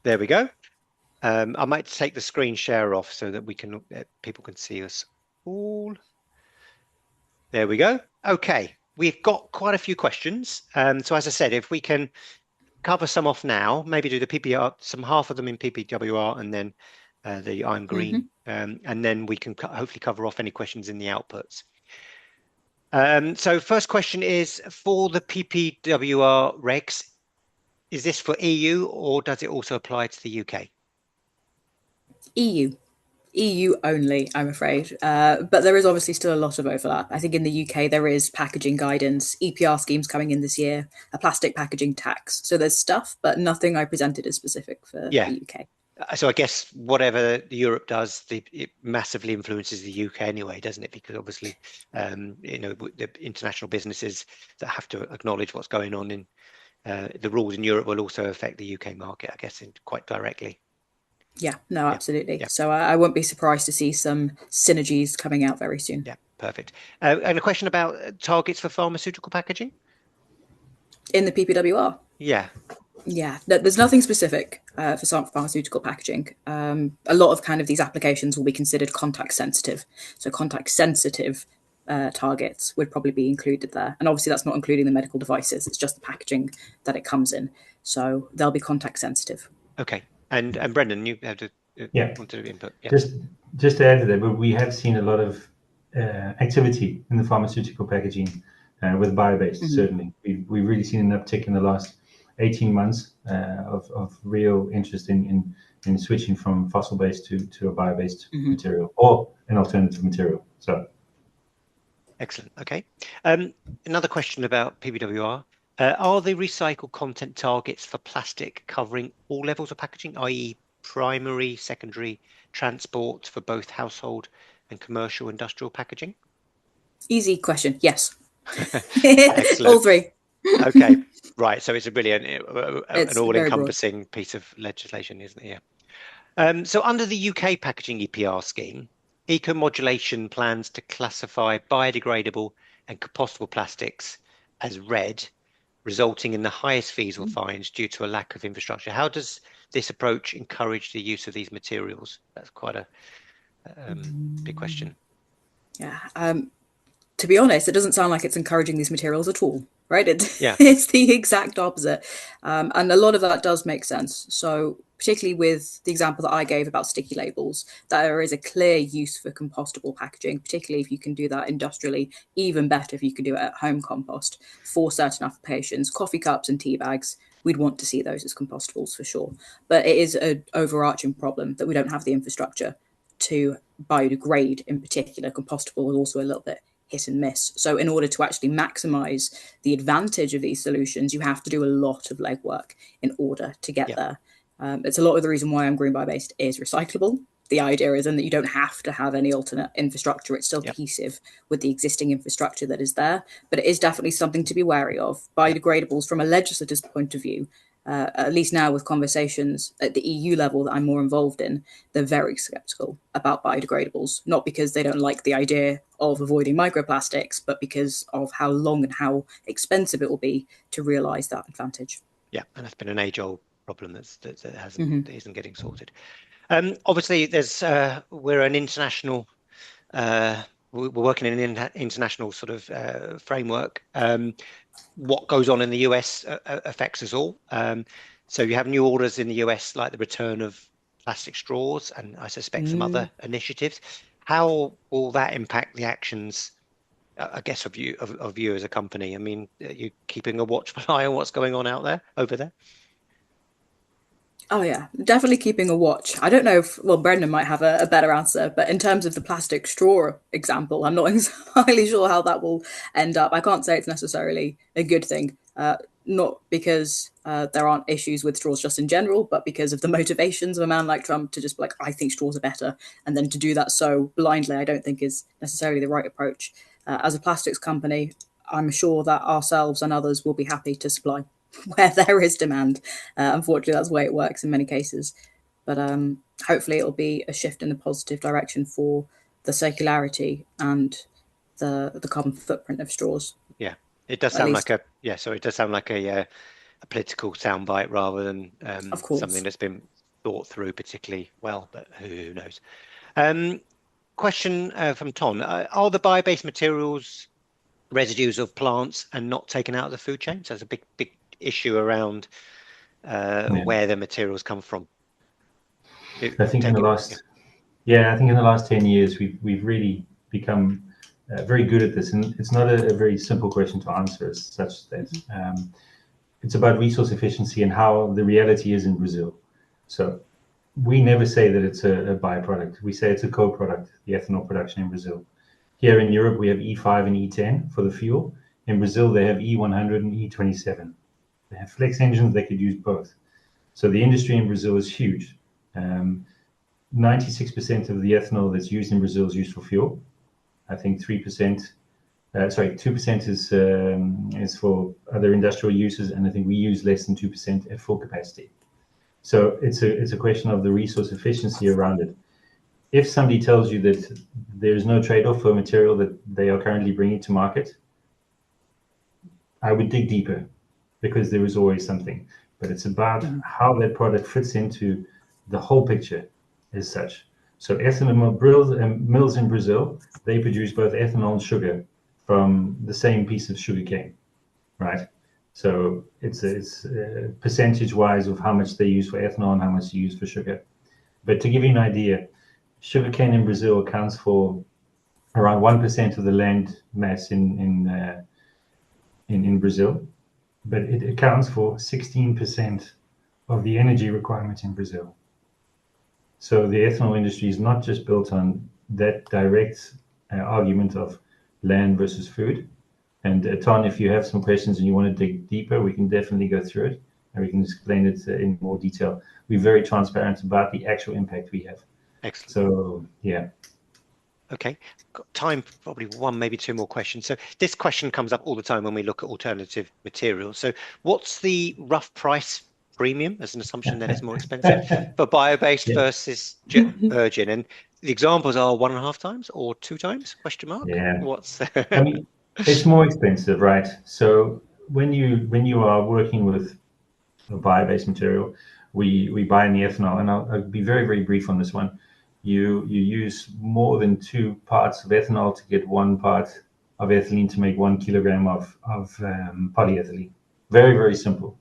There we go. I might take the screen share off so that we can people can see us all. There we go. Okay, we've got quite a few questions. So as I said, if we can cover some off now, maybe do the PPR, half of them in PPWR, and then the I'm green, and then we can hopefully cover off any questions in the outputs. So first question is, for the PPWR regs, is this for EU or does it also apply to the UK? EU only, I'm afraid. But there is obviously still a lot of overlap. I think in the UK there is packaging guidance, EPR schemes coming in this year, a plastic packaging tax. So there's stuff, but nothing I presented is specific for the UK. So I guess whatever Europe does, it massively influences the UK anyway, doesn't it? Because obviously, you know, the international businesses that have to acknowledge what's going on in the rules in Europe will also affect the UK market, I guess, quite directly. Yeah, no, absolutely. Yeah. So I won't be surprised to see some synergies coming out very soon. Yeah, perfect. And a question about targets for pharmaceutical packaging? In the PPWR? Yeah. Yeah, there's nothing specific for pharmaceutical packaging. A lot of kind of these applications will be considered contact sensitive. So contact sensitive targets would probably be included there. And obviously that's not including the medical devices. It's just the packaging that it comes in. So they'll be contact sensitive. Okay. And Brendan, you have to want to input. Yeah. Just to add to that, but we have seen a lot of activity in the pharmaceutical packaging with bio-based. Certainly, we've really seen an uptick in the last 18 months of real interest in switching from fossil-based to a bio-based material or an alternative material. So, excellent. Okay. Another question about PPWR. Are the recycled content targets for plastic covering all levels of packaging, i.e. primary, secondary, transport for both household and commercial industrial packaging? Easy question. Yes. Excellent. All three. Okay. Right. So it's a brilliant, an all-encompassing piece of legislation, isn't it? Yeah. So under the UK packaging EPR scheme, eco-modulation plans to classify biodegradable and compostable plastics as red, resulting in the highest fees or fines due to a lack of infrastructure. How does this approach encourage the use of these materials? That's quite a big question. Yeah. To be honest, it doesn't sound like it's encouraging these materials at all, right? Yeah. It's the exact opposite. And a lot of that does make sense. So particularly with the example that I gave about sticky labels, there is a clear use for compostable packaging, particularly if you can do that industrially, even better if you can do it at home compost for certain applications. Coffee cups and tea bags, we'd want to see those as compostables for sure. But it is an overarching problem that we don't have the infrastructure to biodegrade in particular. Compostable is also a little bit hit and miss. So in order to actually maximize the advantage of these solutions, you have to do a lot of legwork in order to get there. It's a lot of the reason why I'm green bio-based is recyclable. The idea is that you don't have to have any alternate infrastructure. It's still cohesive with the existing infrastructure that is there, but it is definitely something to be wary of. Biodegradables from a legislator's point of view, at least now with conversations at the EU level that I'm more involved in, they're very sceptical about biodegradables, not because they don't like the idea of avoiding microplastics, but because of how long and how expensive it will be to realise that advantage. Yeah, and that's been an age-old problem that hasn't that isn't getting sorted. Obviously, we're an international. We're working in an international sort of framework. What goes on in the US affects us all. So you have new orders in the US, like the return of plastic straws, and I suspect some other initiatives. How will that impact the actions, I guess, of you as a company? I mean, are you keeping a watchful eye on what's going on over there? Oh yeah, definitely keeping a watch. I don't know if, well, Brendan might have a better answer, but in terms of the plastic straw example, I'm not entirely sure how that will end up. I can't say it's necessarily a good thing, not because there aren't issues with straws just in general, but because of the motivations of a man like Trump to just be like, I think straws are better. And then to do that so blindly, I don't think is necessarily the right approach. As a plastics company, I'm sure that ourselves and others will be happy to supply where there is demand. Unfortunately, that's the way it works in many cases. But hopefully it'll be a shift in the positive direction for the circularity and the carbon footprint of straws. Yeah, it does sound like it does sound like a political soundbite rather than something that's been thought through particularly well, but who knows? Question from Ton. Are the bio-based materials residues of plants and not taken out of the food chain? So there's a big issue around where the materials come from. I think in the last, I think in the last 10 years we've really become very good at this, and it's not a very simple question to answer as such. That it's about resource efficiency and how the reality is in Brazil. So we never say that it's a byproduct. We say it's a co-product, the ethanol production in Brazil. Here in Europe, we have E5 and E10 for the fuel. In Brazil, they have E100 and E27. They have flex engines, they could use both. So the industry in Brazil is huge. 96% of the ethanol that's used in Brazil is used for fuel. I think 2% is for other industrial uses, and I think we use less than 2% at full capacity. So it's a question of the resource efficiency around it. If somebody tells you that there's no trade-off for material that they are currently bringing to market, I would dig deeper, because there is always something. But it's about how that product fits into the whole picture as such. So ethanol mills in Brazil, they produce both ethanol and sugar from the same piece of sugar cane, right? So it's percentage-wise of how much they use for ethanol and how much they use for sugar. But to give you an idea, sugarcane in Brazil accounts for around 1% of the land mass in Brazil, but it accounts for 16% of the energy requirement in Brazil. So the ethanol industry is not just built on that direct argument of land versus food. And Ton, if you have some questions and you want to dig deeper, we can definitely go through it and we can explain it in more detail. We're very transparent about the actual impact we have. Excellent. So, yeah. Okay, got time for probably one, maybe two more questions. So this question comes up all the time when we look at alternative materials. So what's the rough price premium, as an assumption that it's more expensive, for bio-based versus virgin? And the examples are 1.5 times or 2 times, question mark? Yeah. What's I mean, it's more expensive, right? So when you are working with a bio-based material, we buy in the ethanol, and I'll be very, very brief on this one. You use more than 2 parts of ethanol to get 1 part of ethylene to make 1 kilogram of polyethylene. Very, very simple.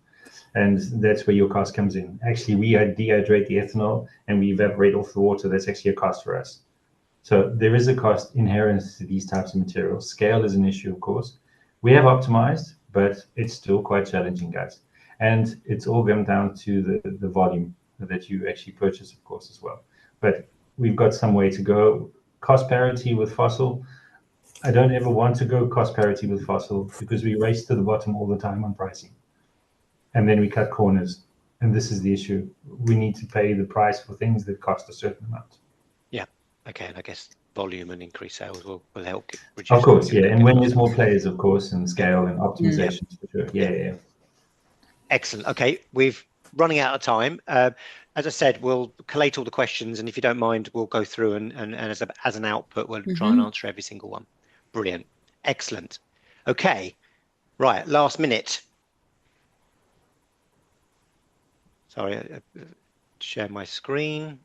And that's where your cost comes in. Actually, we dehydrate the ethanol and we evaporate off the water. That's actually a cost for us. So there is a cost inherent to these types of materials. Scale is an issue, of course. We have optimized, but it's still quite challenging, guys. And it's all come down to the volume that you actually purchase, of course, as well. But we've got some way to go. Cost parity with fossil. I don't ever want to go cost parity with fossil because we race to the bottom all the time on pricing. And then we cut corners. And this is the issue. We need to pay the price for things that cost a certain amount. Yeah. Okay. And I guess volume and increased sales will help reduce. Of course, yeah. And when there's more players, of course, and scale and optimizations for sure. Yeah. Excellent. Okay. We've running out of time. As I said, we'll collate all the questions, and if you don't mind, we'll go through and as an output, we'll try and answer every single one. Brilliant. Excellent. Okay. Right. Last minute. Sorry, I share my screen.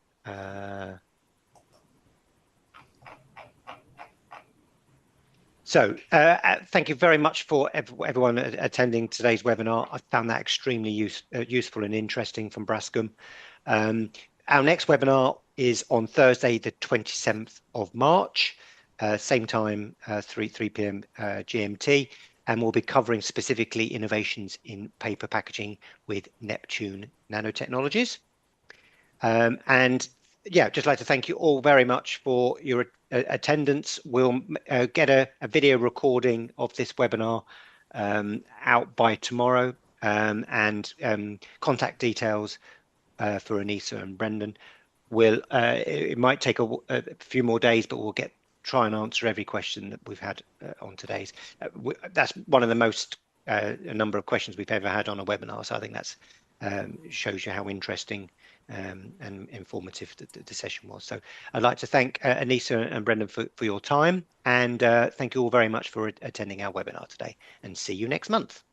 So thank you very much for everyone attending today's webinar. I found that extremely useful and interesting from Braskem. Our next webinar is on Thursday, the 27th of March, same time, 3 p.m. GMT, and we'll be covering specifically innovations in paper packaging with Neptune Nanotechnologies. And yeah, just like to thank you all very much for your attendance. We'll get a video recording of this webinar out by tomorrow, and contact details for Anisa and Brendan. It might take a few more days, but we'll try and answer every question that we've had on today's. That's one of the most a number of questions we've ever had on a webinar, so I think that's shows you how interesting and informative the session was. So I'd like to thank Anisa and Brendan for your time, and thank you all very much for attending our webinar today, and see you next month.